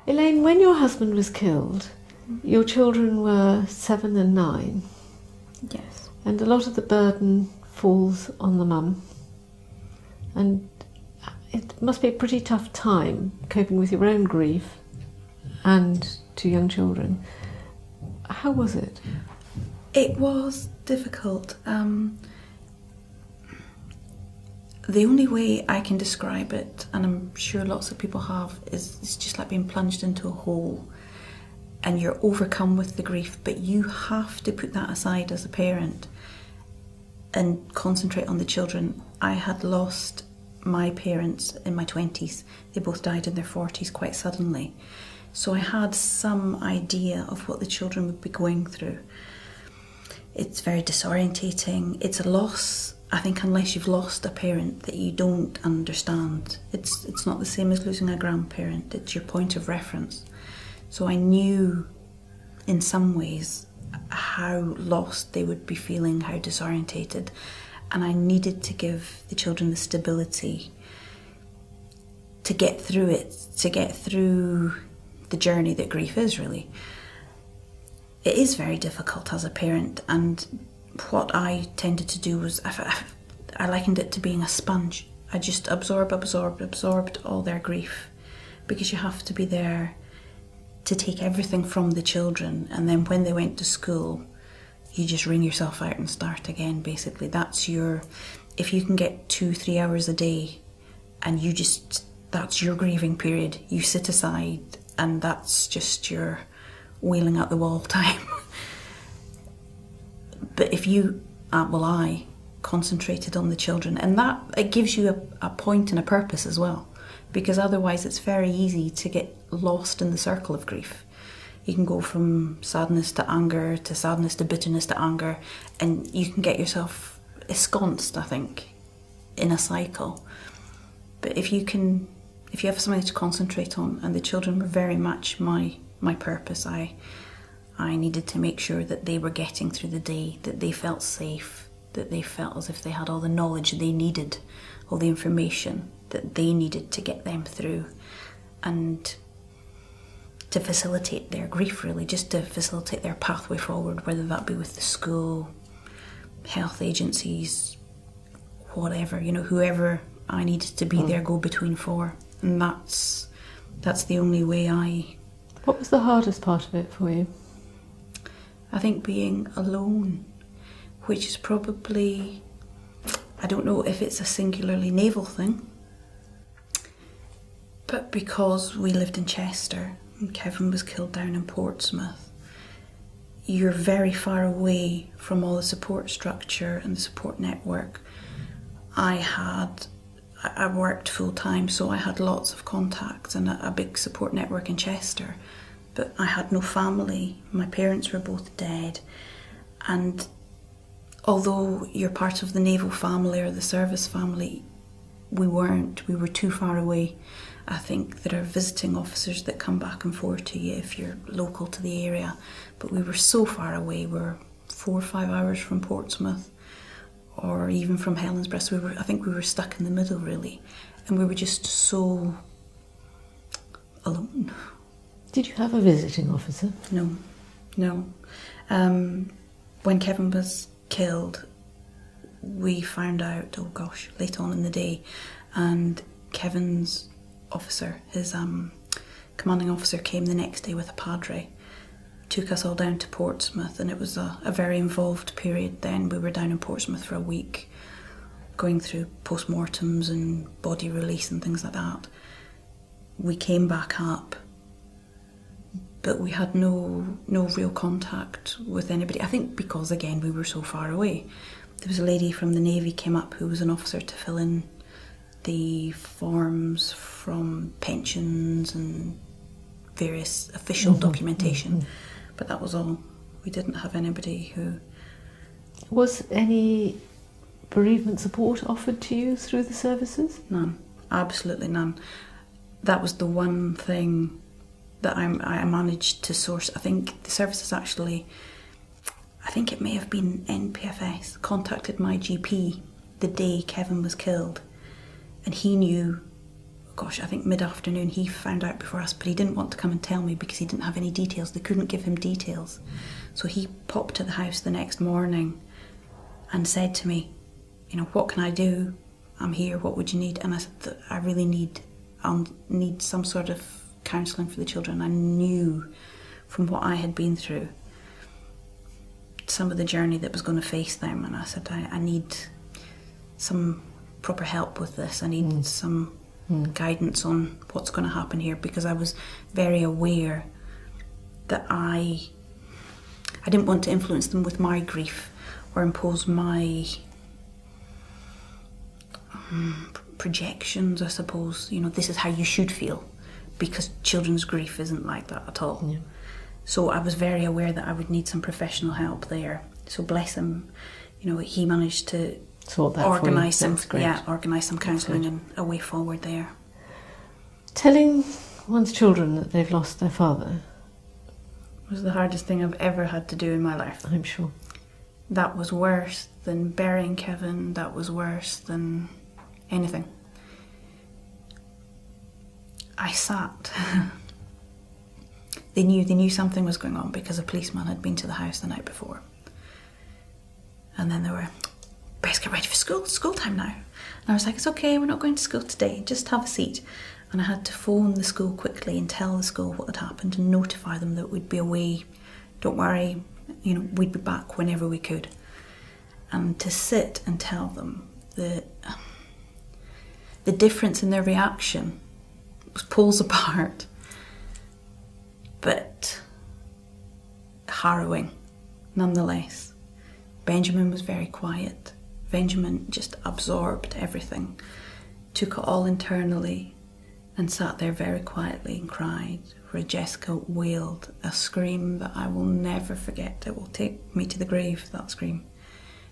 Elaine, when your husband was killed, your children were 7 and 9. Yes. And a lot of the burden falls on the mum. And it must be a pretty tough time coping with your own grief and 2 young children. How was it? It was difficult. The only way I can describe it, and I'm sure lots of people have, is it's just like being plunged into a hole and you're overcome with the grief, but you have to put that aside as a parent and concentrate on the children. I had lost my parents in my 20s. They both died in their 40s quite suddenly. So I had some idea of what the children would be going through. It's very disorientating. It's a loss, I think, unless you've lost a parent that you don't understand. It's not the same as losing a grandparent. It's your point of reference. So I knew in some ways how lost they would be feeling, how disorientated, and I needed to give the children the stability to get through it, to get through the journey that grief is, really. It is very difficult as a parent, and what I tended to do was, I likened it to being a sponge. I just absorbed all their grief, because you have to be there to take everything from the children, and then when they went to school, you just wring yourself out and start again, basically. That's your, if you can get 2-3 hours a day, and that's your grieving period, you sit aside, and that's just your wailing at the wall time. But if you, I concentrated on the children, and that, it gives you a point and a purpose as well, because otherwise it's very easy to get lost in the circle of grief. You can go from sadness to anger, to sadness to bitterness to anger, and you can get yourself ensconced, I think, in a cycle. But if you have something to concentrate on, and the children were very much my purpose, I needed to make sure that they were getting through the day, that they felt safe, that they felt as if they had all the knowledge they needed, all the information that they needed to get them through, and to facilitate their grief, really, just to facilitate their pathway forward, whether that be with the school, health agencies, whatever, whoever I needed to be their go-between for. And that's the only way What was the hardest part of it for you? I think being alone, which is probably, I don't know if it's a singularly naval thing, but because we lived in Chester and Kevin was killed down in Portsmouth, you're very far away from all the support structure and the support network. I worked full time, so I had lots of contacts and a big support network in Chester, but I had no family. My parents were both dead, and although you're part of the naval family or the service family, we weren't. We were too far away. I think there are visiting officers that come back and forth to you if you're local to the area, but we were so far away. We're 4 or 5 hours from Portsmouth, or even from Helensburgh. So I think we were stuck in the middle, really, and we were just so alone. Did you have a visiting officer? No. When Kevin was killed, we found out, late on in the day, and Kevin's officer, his commanding officer, came the next day with a padre, took us all down to Portsmouth, and it was a very involved period then. We were down in Portsmouth for a week, going through post-mortems and body release and things like that. We came back up, but we had no real contact with anybody. I think because, again, we were so far away. There was a lady from the Navy came up who was an officer to fill in the forms from pensions and various official documentation, but that was all. We didn't have anybody who... Was any bereavement support offered to you through the services? None, absolutely none. That was the one thing that I managed to source. I think the services actually, I think it may have been NPFS, contacted my GP the day Kevin was killed, and he knew, gosh, I think mid-afternoon, he found out before us, but he didn't want to come and tell me because he didn't have any details. They couldn't give him details. So he popped to the house the next morning and said to me, what can I do? I'm here, what would you need? And I said, I'll need some sort of counselling for the children. I knew from what I had been through some of the journey that was going to face them, and I said, I need some proper help with this. I need some guidance on what's going to happen here, because I was very aware that I didn't want to influence them with my grief or impose my projections, I suppose. This is how you should feel, because children's grief isn't like that at all. Yeah. So I was very aware that I would need some professional help there. So bless him, he managed to sort that organise some counselling and a way forward there. Telling one's children that they've lost their father was the hardest thing I've ever had to do in my life. I'm sure. That was worse than burying Kevin. That was worse than anything. I sat. They knew something was going on because a policeman had been to the house the night before. And then they were, best get ready for school time now. And I was like, it's okay, we're not going to school today, just have a seat. And I had to phone the school quickly and tell the school what had happened and notify them that we'd be away. Don't worry, we'd be back whenever we could. And to sit and tell them the difference in their reaction was poles apart, but harrowing nonetheless. Benjamin was very quiet. Benjamin just absorbed everything, took it all internally, and sat there very quietly and cried, where Jessica wailed a scream that I will never forget. It will take me to the grave, that scream,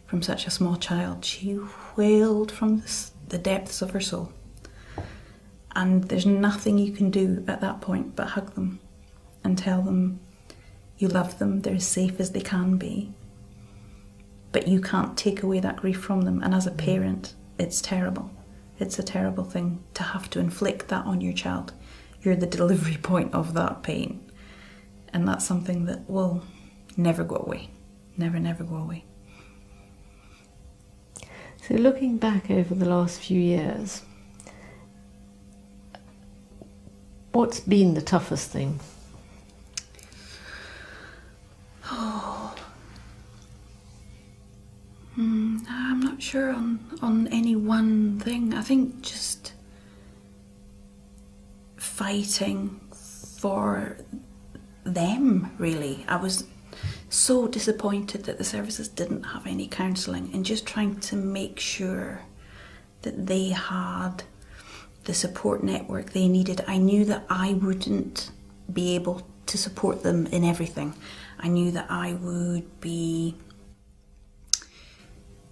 from such a small child. She wailed from the depths of her soul. And there's nothing you can do at that point but hug them and tell them you love them, they're as safe as they can be. But you can't take away that grief from them. And as a parent, it's terrible. It's a terrible thing to have to inflict that on your child. You're the delivery point of that pain. And that's something that will never go away. Never, never go away. So looking back over the last few years, what's been the toughest thing? I'm not sure on any one thing. I think just fighting for them, really. I was so disappointed that the services didn't have any counselling, and just trying to make sure that they had the support network they needed. I knew that I wouldn't be able to support them in everything. I knew that I would be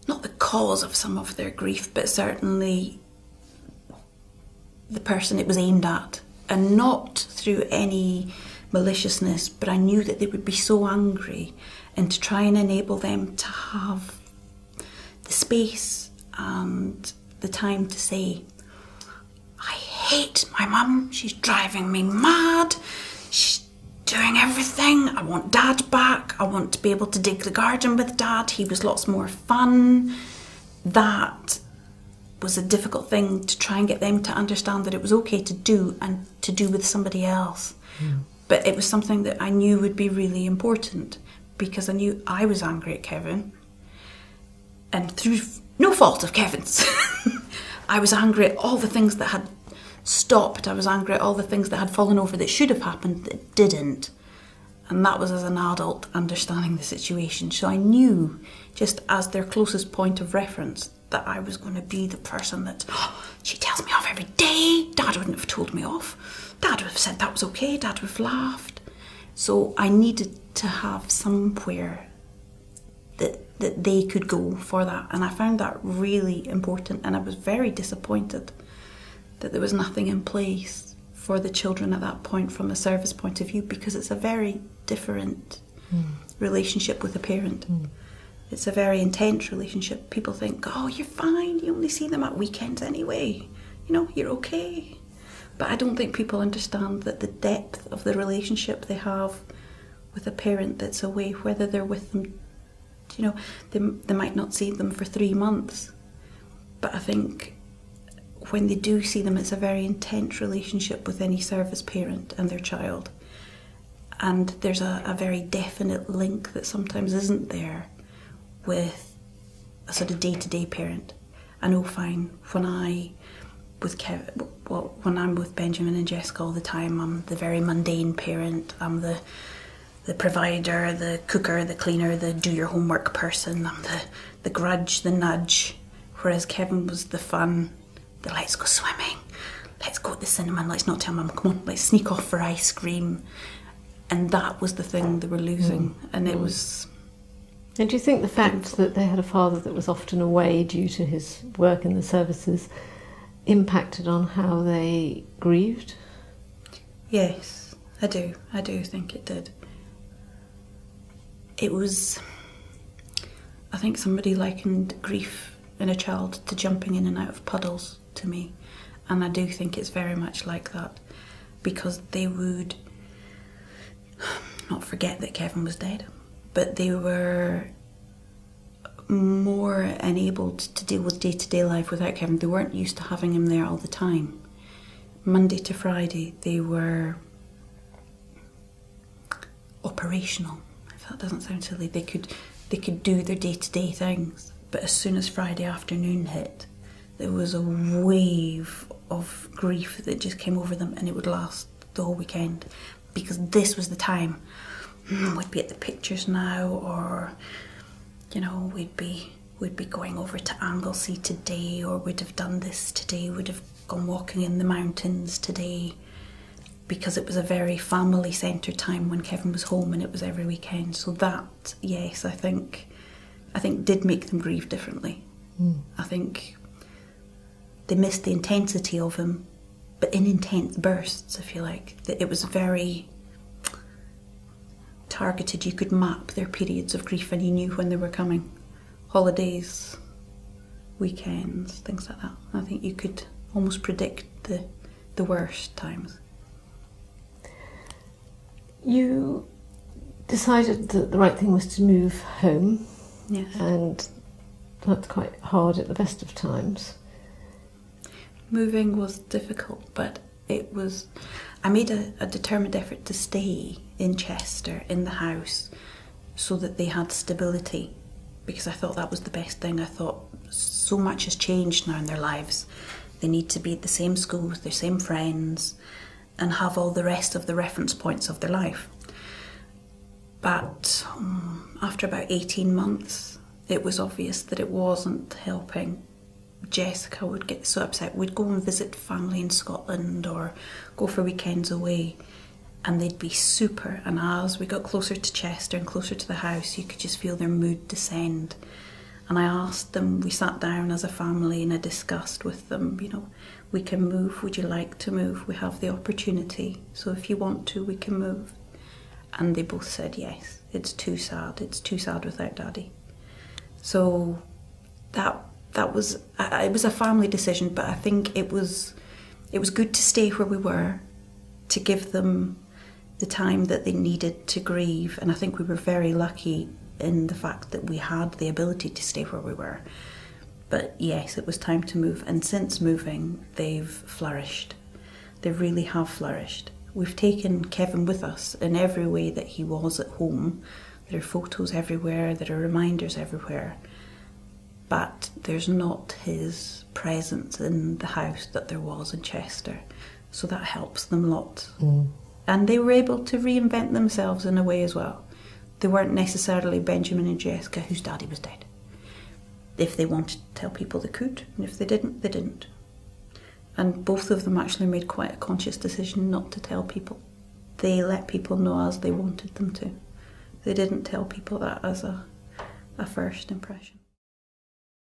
not the cause of some of their grief, but certainly the person it was aimed at, and not through any maliciousness, but I knew that they would be so angry, and to try and enable them to have the space and the time to say, I hate my mum, she's driving me mad, she's doing everything, I want Dad back, I want to be able to dig the garden with Dad, he was lots more fun. That was a difficult thing, to try and get them to understand that it was okay to do, and to do with somebody else. But it was something that I knew would be really important, because I knew I was angry at Kevin, and through no fault of Kevin's. I was angry at all the things that had stopped. I was angry at all the things that had fallen over that should have happened that didn't. And that was as an adult understanding the situation. So I knew, just as their closest point of reference, that I was going to be the person that, she tells me off every day, Dad wouldn't have told me off, Dad would have said that was okay, Dad would have laughed. So I needed to have somewhere that they could go for that, and I found that really important, and I was very disappointed that there was nothing in place for the children at that point from a service point of view, because it's a very different relationship with a parent. It's a very intense relationship. People think, oh, you're fine, you only see them at weekends anyway, you're okay. But I don't think people understand that the depth of the relationship they have with a parent that's away, whether they're with them, you know, they might not see them for 3 months. But I think when they do see them, it's a very intense relationship with any service parent and their child. And there's a very definite link that sometimes isn't there with a sort of day-to-day parent. I know, fine, when I'm with Benjamin and Jessica all the time, I'm the very mundane parent. I'm the provider, the cooker, the cleaner, the do your homework person. I'm the grudge, the nudge. Whereas Kevin was the fun, the let's go swimming, let's go to the cinema, let's not tell Mum, come on, let's sneak off for ice cream. And that was the thing they were losing. And it was... And do you think the fact that they had a father that was often away due to his work in the services impacted on how they grieved? Yes, I do. I do think it did. It was... I think somebody likened grief in a child to jumping in and out of puddles to me. And I do think it's very much like that. Because they would not forget that Kevin was dead, but they were more enabled to deal with day-to-day life without Kevin. They weren't used to having him there all the time. Monday to Friday, they were operational, if that doesn't sound silly. They could do their day-to-day things, but as soon as Friday afternoon hit, there was a wave of grief that just came over them, and it would last the whole weekend, because this was the time we'd be at the pictures now, or you know, we'd be going over to Anglesey today, or we'd have done this today, we'd have gone walking in the mountains today, because it was a very family centred time when Kevin was home, and it was every weekend. So that, yes, I think did make them grieve differently. I think they missed the intensity of him, but in intense bursts, if you like. It was very targeted. You could map their periods of grief and you knew when they were coming. Holidays, weekends, things like that. I think you could almost predict the worst times. You decided that the right thing was to move home. Yes. And that's quite hard at the best of times. Moving was difficult, but it was... I made a determined effort to stay in Chester, in the house, so that they had stability, because I thought that was the best thing. I thought so much has changed now in their lives. They need to be at the same school with their same friends and have all the rest of the reference points of their life. But after about 18 months, it was obvious that it wasn't helping. Jessica would get so upset. We'd go and visit family in Scotland or go for weekends away, and they'd be super. And as we got closer to Chester and closer to the house, you could just feel their mood descend. And I asked them, we sat down as a family and I discussed with them, you know, we can move, would you like to move? We have the opportunity, so if you want to, we can move. And they both said yes, it's too sad without Daddy. So that was, it was a family decision, but I think it was good to stay where we were, to give them the time that they needed to grieve. And I think we were very lucky in the fact that we had the ability to stay where we were. But yes, it was time to move, and since moving, they've flourished. They really have flourished. We've taken Kevin with us in every way that he was at home. There are photos everywhere, there are reminders everywhere. But there's not his presence in the house that there was in Chester. So that helps them a lot. And they were able to reinvent themselves in a way as well. They weren't necessarily Benjamin and Jessica whose daddy was dead. If they wanted to tell people, they could, and if they didn't, they didn't. And both of them actually made quite a conscious decision not to tell people. They let people know as they wanted them to. They didn't tell people that as a first impression.